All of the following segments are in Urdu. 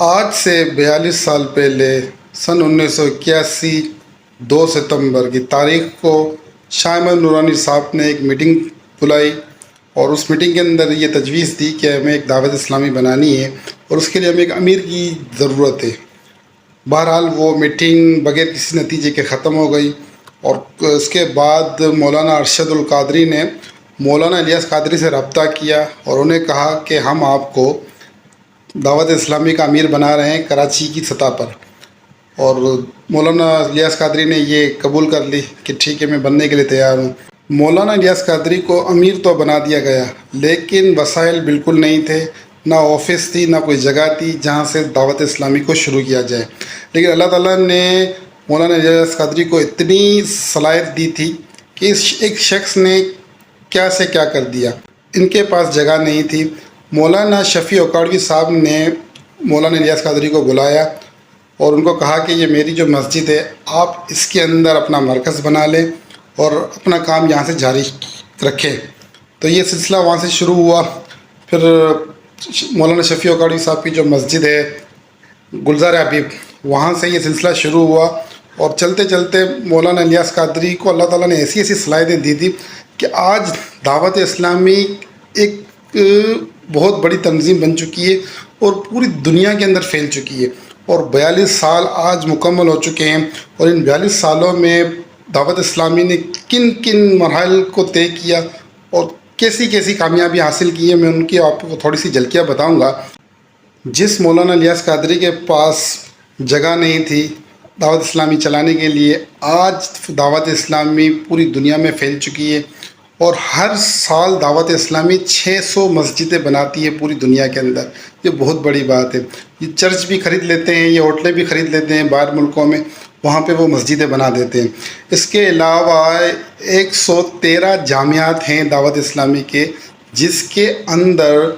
آج سے 42 سال پہلے سن 1981 2 ستمبر کی تاریخ کو شاہ احمد نورانی صاحب نے ایک میٹنگ بلائی اور اس میٹنگ کے اندر یہ تجویز دی کہ ہمیں ایک دعوت اسلامی بنانی ہے اور اس کے لیے ہمیں ایک امیر کی ضرورت ہے۔ بہرحال وہ میٹنگ بغیر کسی نتیجے کے ختم ہو گئی اور اس کے بعد مولانا ارشد القادری نے مولانا الیاس قادری سے رابطہ کیا اور انہیں کہا کہ ہم آپ کو دعوت اسلامی کا امیر بنا رہے ہیں کراچی کی سطح پر، اور مولانا الیاس قادری نے یہ قبول کر لی کہ ٹھیک ہے میں بننے کے لیے تیار ہوں۔ مولانا الیاس قادری کو امیر تو بنا دیا گیا لیکن وسائل بالکل نہیں تھے، نہ آفس تھی، نہ کوئی جگہ تھی جہاں سے دعوت اسلامی کو شروع کیا جائے، لیکن اللہ تعالیٰ نے مولانا الیاس قادری کو اتنی صلاحیت دی تھی کہ اس ایک شخص نے کیا سے کیا کر دیا۔ ان کے پاس جگہ نہیں تھی۔ مولانا شفیع اوکاڑوی صاحب نے مولانا الیاس قادری کو بلایا اور ان کو کہا کہ یہ میری جو مسجد ہے آپ اس کے اندر اپنا مرکز بنا لیں اور اپنا کام یہاں سے جاری رکھیں۔ تو یہ سلسلہ وہاں سے شروع ہوا۔ پھر مولانا شفیع اوکاڑوی صاحب کی جو مسجد ہے گلزار حبیب، وہاں سے یہ سلسلہ شروع ہوا اور چلتے چلتے مولانا الیاس قادری کو اللہ تعالیٰ نے ایسی ایسی صلاحیتیں دی تھی کہ آج دعوت اسلامی ایک بہت بڑی تنظیم بن چکی ہے اور پوری دنیا کے اندر پھیل چکی ہے، اور 42 سال آج مکمل ہو چکے ہیں، اور ان 42 سالوں میں دعوت اسلامی نے کن کن مراحل کو طے کیا اور کیسی کیسی کامیابی حاصل کی ہے، میں ان کی آپ کو تھوڑی سی جھلکیاں بتاؤں گا۔ جس مولانا الیاس قادری کے پاس جگہ نہیں تھی دعوت اسلامی چلانے کے لیے، آج دعوت اسلامی پوری دنیا میں پھیل چکی ہے اور ہر سال دعوت اسلامی 600 مسجدیں بناتی ہے پوری دنیا کے اندر۔ یہ بہت بڑی بات ہے۔ یہ چرچ بھی خرید لیتے ہیں، یہ ہوٹلیں بھی خرید لیتے ہیں باہر ملکوں میں، وہاں پہ وہ مسجدیں بنا دیتے ہیں۔ اس کے علاوہ 113 جامعات ہیں دعوت اسلامی کے جس کے اندر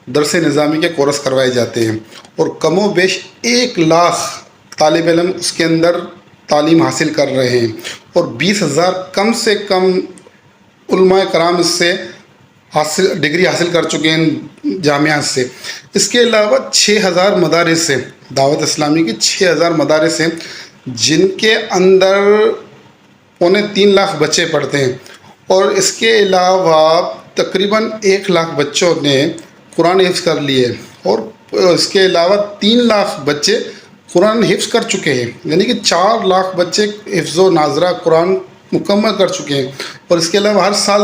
درس نظامی کے کورس کروائے جاتے ہیں، اور کم و بیش 1 لاکھ طالب علم اس کے اندر تعلیم حاصل کر رہے ہیں، اور 20,000 کم سے کم علماء کرام اس سے ڈگری حاصل کر چکے ہیں جامعات سے۔ اس کے علاوہ 6,000 مدارس ہیں دعوت اسلامی کی، 6,000 مدارس ہیں جن کے اندر 3.25 لاکھ بچے پڑھتے ہیں، اور اس کے علاوہ تقریباً 1 لاکھ بچوں نے قرآن حفظ کر لیے، اور اس کے علاوہ 3 لاکھ بچے قرآن حفظ کر چکے ہیں، یعنی کہ 4 لاکھ بچے حفظ و ناظرہ قرآن مکمل کر چکے ہیں۔ اور اس کے علاوہ ہر سال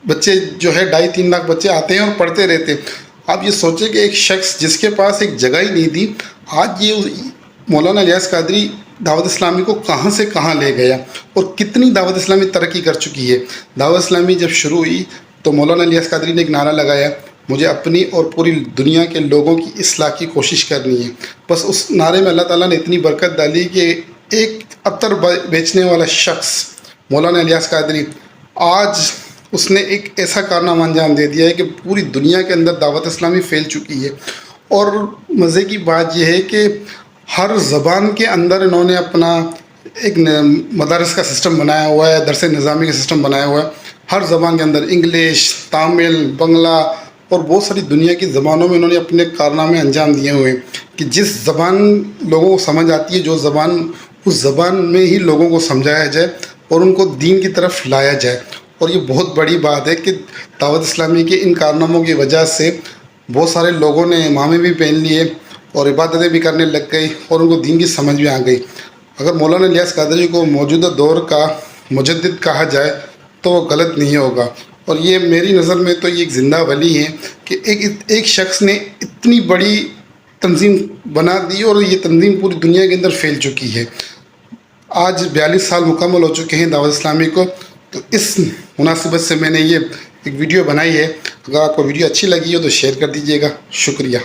بچے جو ہے 2.5-3 لاکھ بچے آتے ہیں اور پڑھتے رہتے ہیں۔ آپ یہ سوچیں کہ ایک شخص جس کے پاس ایک جگہ ہی نہیں تھی، آج یہ مولانا الیاس قادری دعوت اسلامی کو کہاں سے کہاں لے گیا، اور کتنی دعوت اسلامی ترقی کر چکی ہے۔ دعوت اسلامی جب شروع ہوئی تو مولانا الیاس قادری نے ایک نعرہ لگایا، مجھے اپنی اور پوری دنیا کے لوگوں کی اصلاح کی کوشش کرنی ہے۔ بس اس نعرے میں اللہ تعالیٰ نے اتنی برکت ڈالی کہ ایک عطر بیچنے والا شخص مولانا الیاس قادری، آج اس نے ایک ایسا کارنامہ انجام دے دیا ہے کہ پوری دنیا کے اندر دعوت اسلامی پھیل چکی ہے۔ اور مزے کی بات یہ ہے کہ ہر زبان کے اندر انہوں نے اپنا ایک مدارس کا سسٹم بنایا ہوا ہے، درس نظامی کا سسٹم بنایا ہوا ہے۔ ہر زبان کے اندر انگلش، تامل، بنگلہ اور بہت ساری دنیا کی زبانوں میں انہوں نے اپنے کارنامے انجام دیے ہوئے ہیں کہ جس زبان لوگوں کو سمجھ آتی ہے، جو زبان اس زبان میں ہی لوگوں کو سمجھایا جائے اور ان کو دین کی طرف لایا جائے۔ اور یہ بہت بڑی بات ہے کہ دعوت اسلامی کے ان کارناموں کی وجہ سے بہت سارے لوگوں نے امامے بھی پہن لیے اور عبادتیں بھی کرنے لگ گئی اور ان کو دین کی سمجھ بھی آ گئی۔ اگر مولانا الیاس قادری کو موجودہ دور کا مجدد کہا جائے تو وہ غلط نہیں ہوگا، اور یہ میری نظر میں تو یہ ایک زندہ ولی ہے کہ ایک شخص نے اتنی بڑی تنظیم بنا دی اور یہ تنظیم پوری دنیا کے اندر پھیل چکی ہے۔ آج 42 سال مکمل ہو چکے ہیں دعوت اسلامی کو، تو اس مناسبت سے میں نے یہ ایک ویڈیو بنائی ہے۔ اگر آپ کو ویڈیو اچھی لگی ہو تو شیئر کر دیجیے گا۔ شکریہ۔